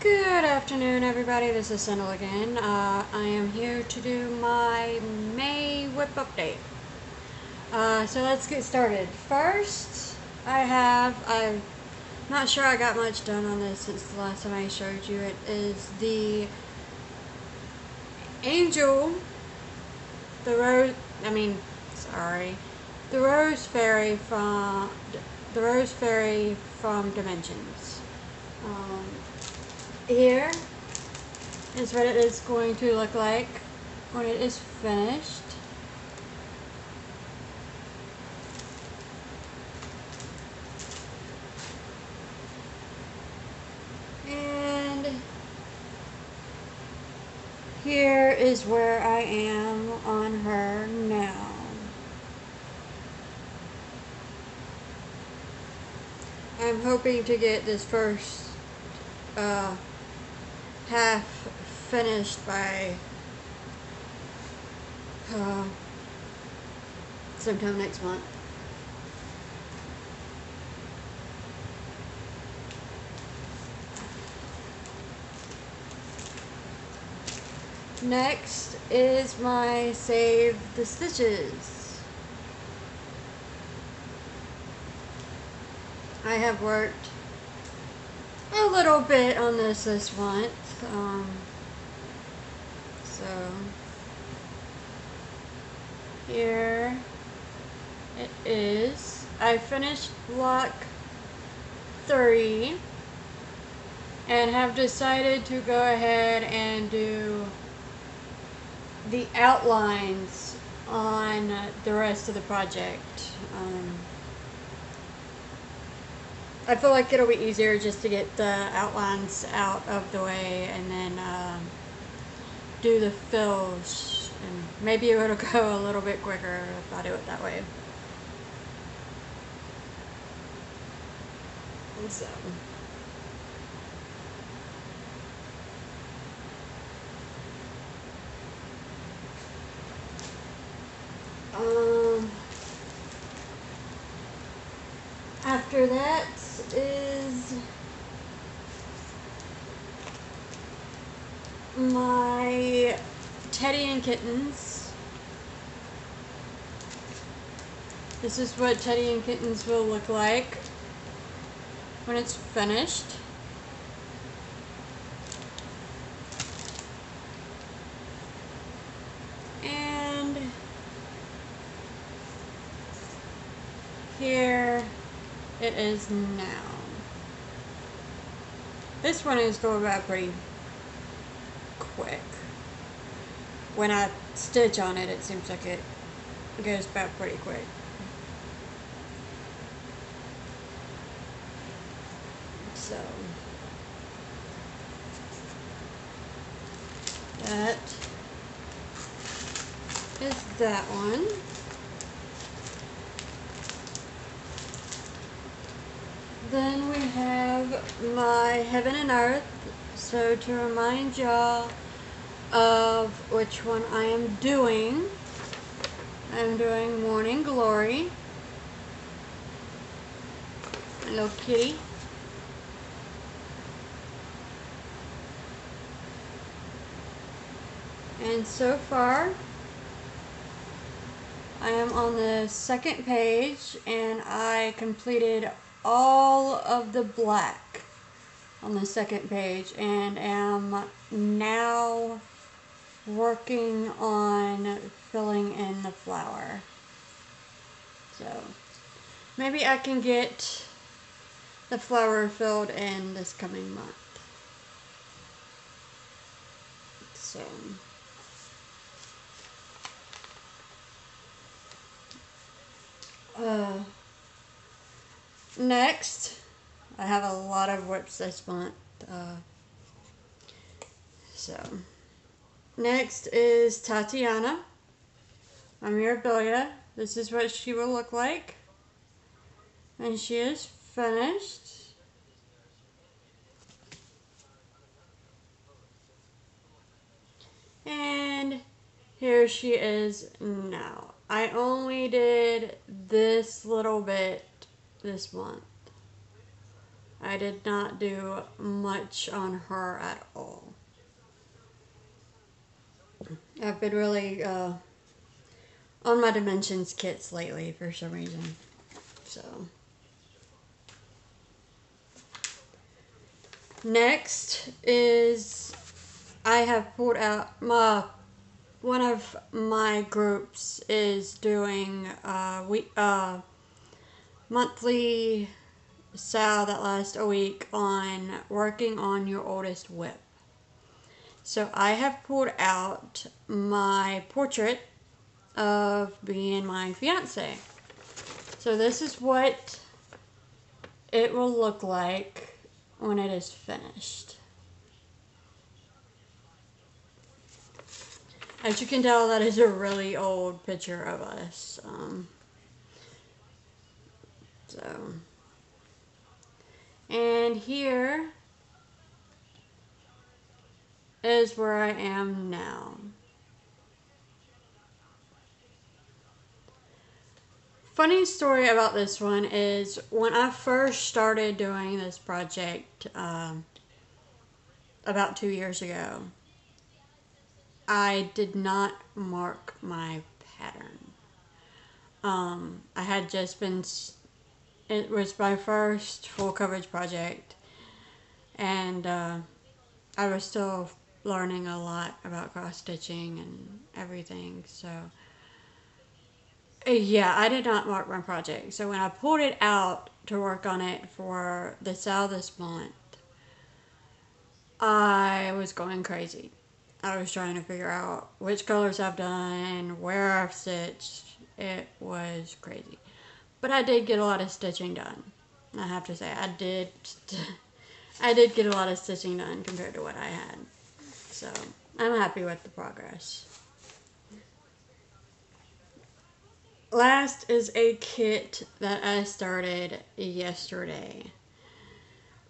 Good afternoon, everybody. This is Sindel again. I am here to do my May WIP update. So let's get started. First, I'm not sure I got much done on this since the last time I showed you. It is the Angel, the Rose, the Rose Fairy from Dimensions. Here is what it is going to look like when it is finished. And here is where I am on her now. I'm hoping to get this first half finished by sometime next month. Next is my Save the Stitches. I have worked a little bit on this month. So here it is. I finished block 3 and have decided to go ahead and do the outlines on the rest of the project. I feel like it'll be easier just to get the outlines out of the way and then do the fills, and maybe it'll go a little bit quicker if I do it that way. And so after that is my Teddy and Kittens. This is what Teddy and Kittens will look like when it's finished. And here it is now. This one is going by pretty quick. When I stitch on it, it seems like it goes by pretty quick. So that is that one. Then we have my Heaven and Earth. So to remind y'all of which one I am doing, I'm doing Morning Glory. Hello, kitty. And so far, I am on the second page and I completed all of the black on the second page and am now working on filling in the flower. So maybe I can get the flower filled in this coming month. So next, I have a lot of WIPs this month. So next is Tatiana, my Mirabilia. This is what she will look like, and she is finished. And here she is now. I only did this little bit this month. I did not do much on her at all. I've been really on my dimensions kits lately for some reason. So next is I have pulled out one of my groups is doing monthly sale that lasts a week on working on your oldest WIP. So I have pulled out my portrait of me and my fiance. So this is what it will look like when it is finished. As you can tell, that is a really old picture of us. And here is where I am now. Funny story about this one is when I first started doing this project about 2 years ago, I did not mark my pattern. I had just been, it was my first full coverage project, and I was still learning a lot about cross stitching and everything, so yeah, I did not mark my project. So when I pulled it out to work on it for the sale this month, I was going crazy. I was trying to figure out which colors I've done, where I've stitched. It was crazy. But I did get a lot of stitching done. I have to say, I did get a lot of stitching done compared to what I had. So, I'm happy with the progress. Last is a kit that I started yesterday.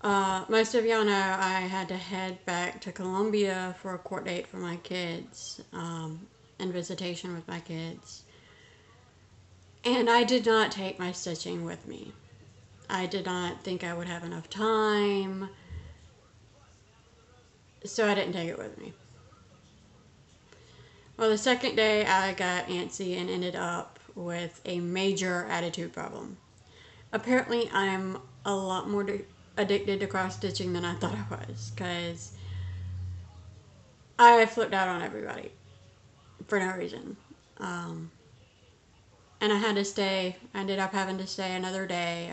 Most of y'all know I had to head back to Columbia for a court date for my kids, and visitation with my kids. And I did not take my stitching with me. I did not think I would have enough time, so I didn't take it with me. Well, the second day I got antsy and ended up with a major attitude problem. Apparently I'm a lot more addicted to cross stitching than I thought I was, because I flipped out on everybody for no reason. And I had to stay. I ended up having to stay another day.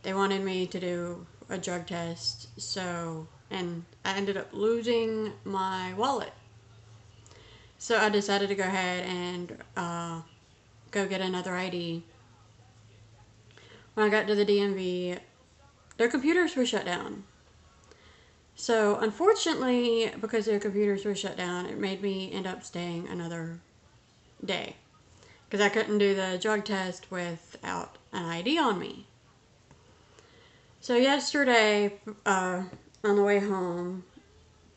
They wanted me to do a drug test, so, and I ended up losing my wallet. So I decided to go ahead and go get another ID. When I got to the DMV, their computers were shut down. So unfortunately, because their computers were shut down, it made me end up staying another day, because I couldn't do the drug test without an ID on me. So yesterday, on the way home,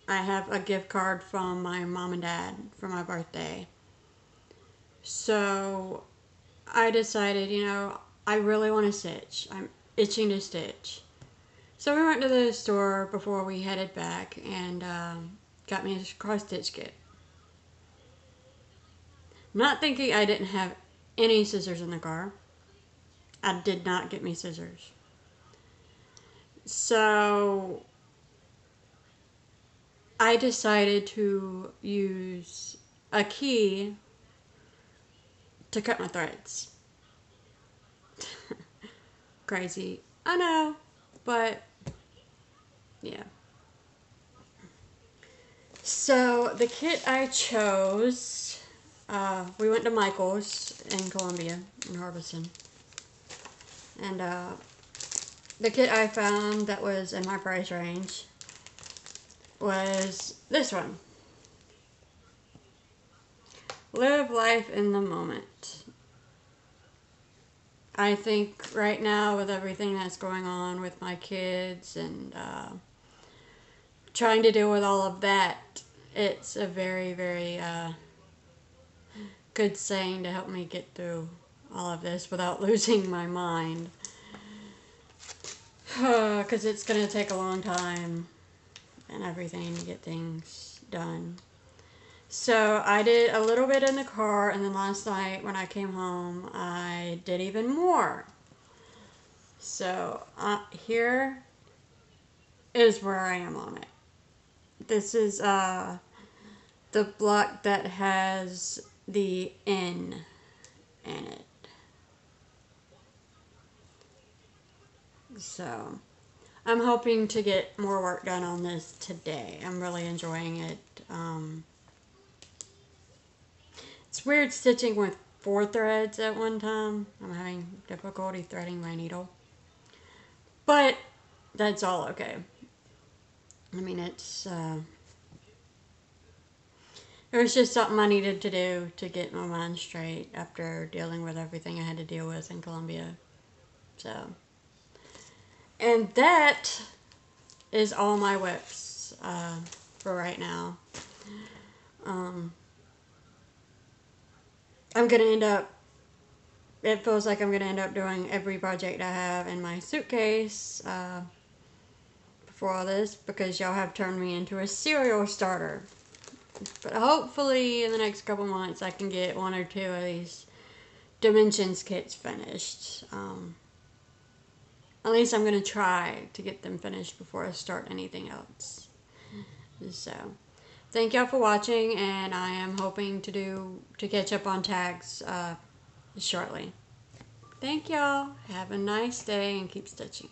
I have a gift card from my mom and dad for my birthday. So I decided, I really want to stitch. I'm itching to stitch. So we went to the store before we headed back and got me a cross stitch kit. Not thinking I didn't have any scissors in the car. I did not get me scissors. So I decided to use a key to cut my threads. Crazy, I know, but yeah. So the kit I chose, we went to Michael's in Columbia, in Harbison, and the kit I found that was in my price range was this one. Live life in the moment. I think right now, with everything that's going on with my kids and trying to deal with all of that, it's a very, very good saying to help me get through all of this without losing my mind. because it's going to take a long time and everything to get things done. So I did a little bit in the car, and then last night when I came home, I did even more. So here is where I am on it. This is the block that has the N in it. So I'm hoping to get more work done on this today. I'm really enjoying it. It's weird stitching with 4 threads at one time. I'm having difficulty threading my needle. But that's all okay. I mean, it was just something I needed to do to get my mind straight after dealing with everything I had to deal with in Colombia. So, and that is all my WIPs for right now. I'm going to end up, it feels like I'm going to end up doing every project I have in my suitcase before all this, because y'all have turned me into a serial starter. But hopefully in the next couple months I can get 1 or 2 of these dimensions kits finished. At least I'm going to try to get them finished before I start anything else. So, thank y'all for watching, and I am hoping to catch up on tags shortly. Thank y'all. Have a nice day and keep stitching.